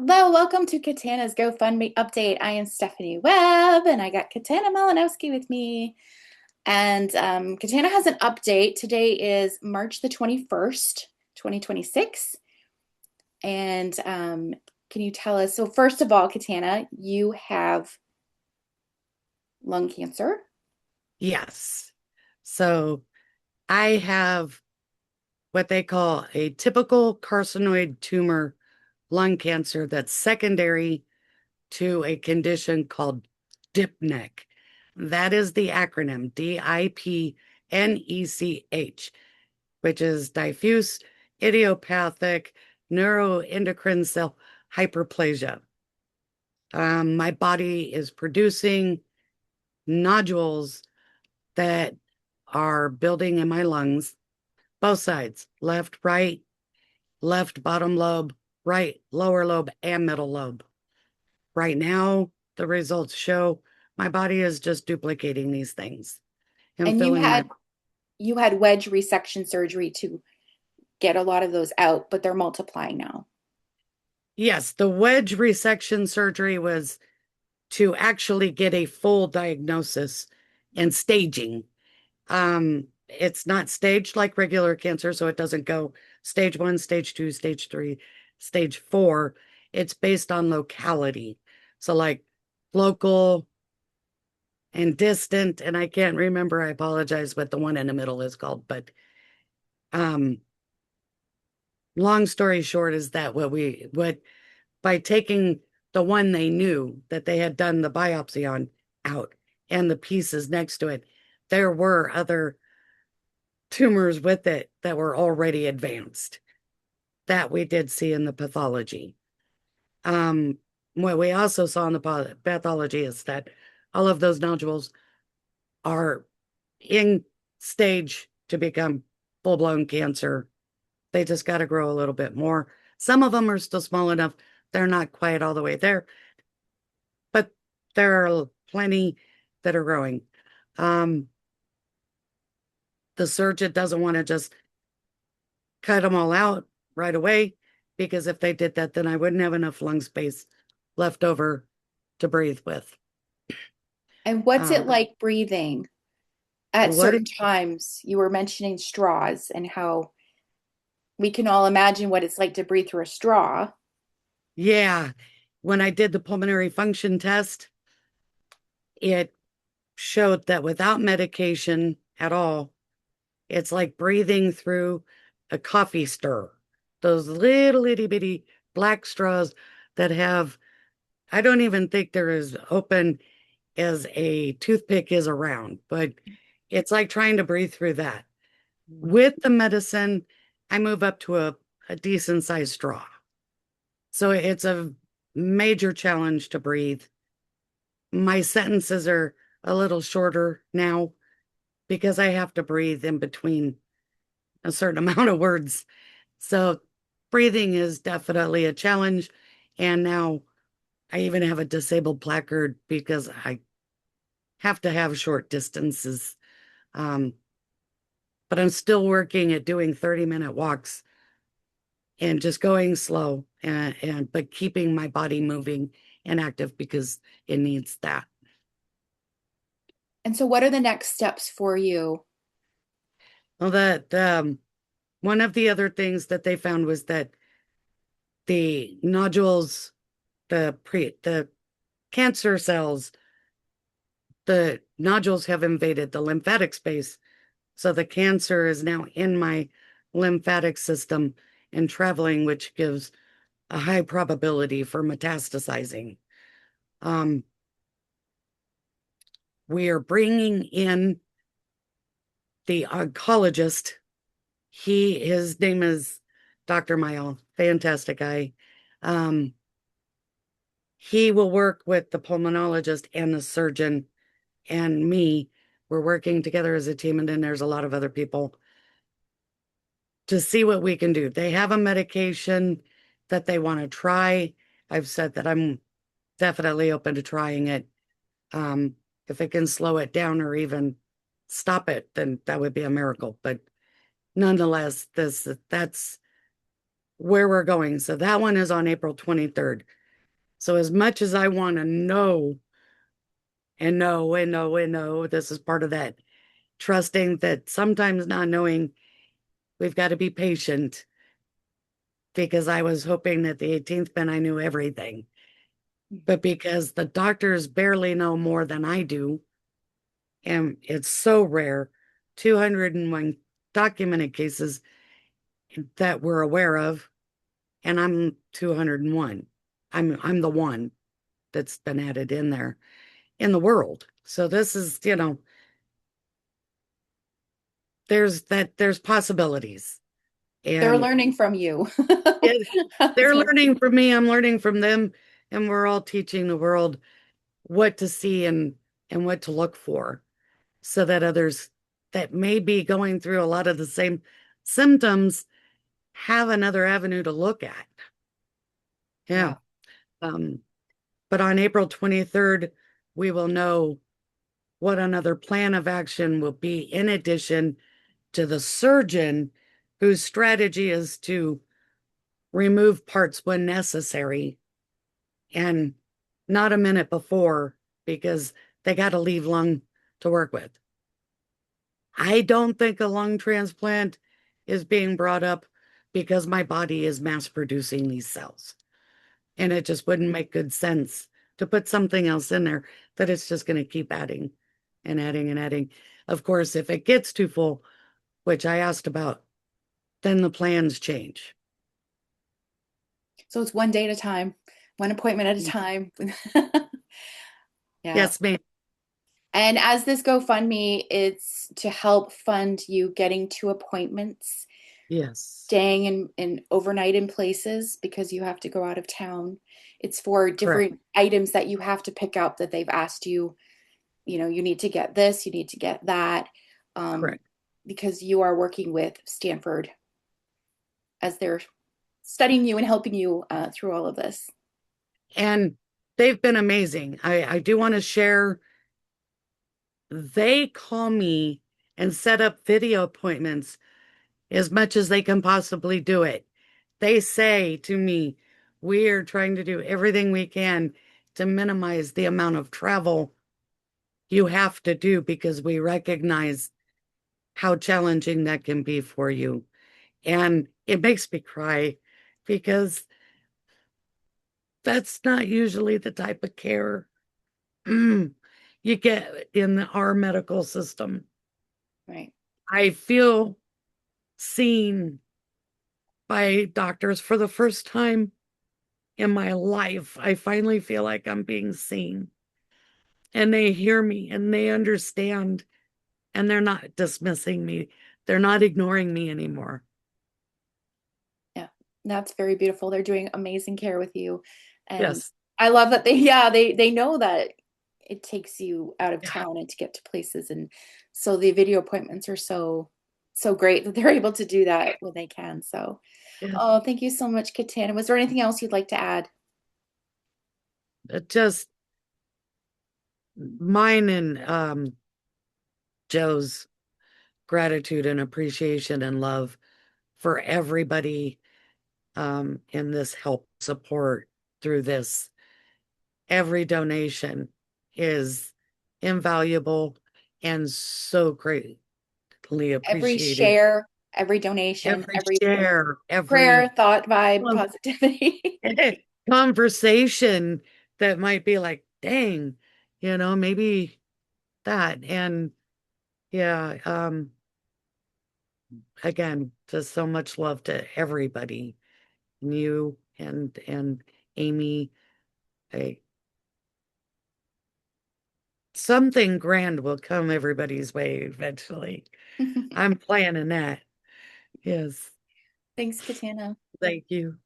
Hello, welcome to Catana's GoFundMe update. I am Stephanie Webb, and I got Catana Malinowski with me. And Catana has an update. Today is March the 21st, 2026. And can you tell us? So, first of all, Catana, you have lung cancer. Yes. So I have what they call a typical carcinoid tumor lung cancer that's secondary to a condition called DIPNECH. That is the acronym DIPNECH, which is diffuse idiopathic neuroendocrine cell hyperplasia. My body is producing nodules that are building in my lungs, both sides, left, right, left bottom lobe, right lower lobe, and middle lobe. Right now, the results show my body is just duplicating these things and And you filling my. had you had wedge resection surgery to get a lot of those out, but they're multiplying now. Yes, the wedge resection surgery was to actually get a full diagnosis and staging. It's not staged like regular cancer, so it doesn't go stage one, stage two, stage three, stage four. It's based on locality. So, like local and distant, and I can't remember, I apologize what the one in the middle is called, but um, long story short is that what by taking the one they knew that they had done the biopsy on out and the pieces next to it, there were other tumors with it that were already advanced that we did see in the pathology. Um, what we also saw in the pathology is that all of those nodules are in stage to become full blown cancer. They just got to grow a little bit more. Some of them are still small enough, they're not quite all the way there, but there are plenty that are growing. Um, the surgeon doesn't want to just cut them all out right away because if they did that, then I wouldn't have enough lung space left over to breathe with. And what's it Um, like breathing at what certain times? You were mentioning straws and how we can all imagine what it's like to breathe through a straw. Yeah, when I did the pulmonary function test, it showed that without medication at all, it's like breathing through a coffee stir. Those little itty bitty black straws that have, I don't even think they're as open as a toothpick is around, but it's like trying to breathe through that. With the medicine, I move up to a decent sized straw. So it's a major challenge to breathe. My sentences are a little shorter now because I have to breathe in between a certain amount of words. So breathing is definitely a challenge. And now I even have a disabled placard because I have to have short distances. Um, but I'm still working at doing 30-minute walks and just going slow and but keeping my body moving and active because it needs that. And so, what are the next steps for you? Well, that one of the other things that they found was that the nodules, the cancer cells, the nodules have invaded the lymphatic space. So the cancer is now in my lymphatic system and traveling, which gives a high probability for metastasizing. Um, we are bringing in the oncologist. His name is Dr. Mile, fantastic guy. Um, he will work with the pulmonologist and the surgeon and me. We're working together as a team, and then there's a lot of other people to see what we can do. They have a medication that they want to try. I've said that I'm definitely open to trying it. Um, if it can slow it down or even stop it, then that would be a miracle. But nonetheless, that's where we're going. So that one is on April 23rd. So as much as I want to know and know and know and know, this is part of that trusting that sometimes not knowing, we've got to be patient because I was hoping that the 18th been I knew everything. But because the doctors barely know more than I do, and it's so rare, 201 documented cases that we're aware of, and I'm 201. I'm the one that's been added in there in the world. So this is, there's possibilities. They're And learning from you. it, That's they're what learning from me, I'm learning from them, and we're all teaching the world what to see and what to look for so that others that may be going through a lot of the same symptoms have another avenue to look at. Yeah. yeah. Um, but on April 23rd, we will know what another plan of action will be in addition to the surgeon whose strategy is to remove parts when necessary and not a minute before because they got to leave lung to work with. I don't think a lung transplant is being brought up because my body is mass producing these cells. And it just wouldn't make good sense to put something else in there that it's just going to keep adding and adding and adding. Of course, if it gets too full, which I asked about, then the plans change. So it's one day at a time, one appointment at a time. Yeah. Yes, ma'am. And as this GoFundMe, it's to help fund you getting to appointments, Yes, staying in overnight in places because you have to go out of town. It's for correct, different items that you have to pick up that they've asked you, you need to get this, you need to get that, um, correct. because you are working with Stanford as they're studying you and helping you through all of this. And they've been amazing. I do want to share, they call me and set up video appointments as much as they can possibly do it. They say to me, we are trying to do everything we can to minimize the amount of travel you have to do because we recognize how challenging that can be for you. And it makes me cry because that's not usually the type of care you get in our medical system. Right. I feel seen by doctors for the first time in my life. I finally feel like I'm being seen and they hear me and they understand and they're not dismissing me. They're not ignoring me anymore. Yeah, that's very beautiful. They're doing amazing care with you. And Yes. I love that they know that it takes you out of Yeah. town and to get to places. And so the video appointments are so great that they're able to do that when they can. So, Yes. oh, thank you so much, Katana. Was there anything else you'd like to add? It just mine and Joe's gratitude and appreciation and love for everybody in this help support through this. Every donation is invaluable and so greatly Every appreciated. share, every donation, Every every share, prayer, every thought, vibe, positivity. conversation that might be like, dang, maybe that. And yeah, again, just so much love to everybody, you and Amy. I, something grand will come everybody's way eventually. I'm planning that. Yes. Thanks, Katana. Thank you.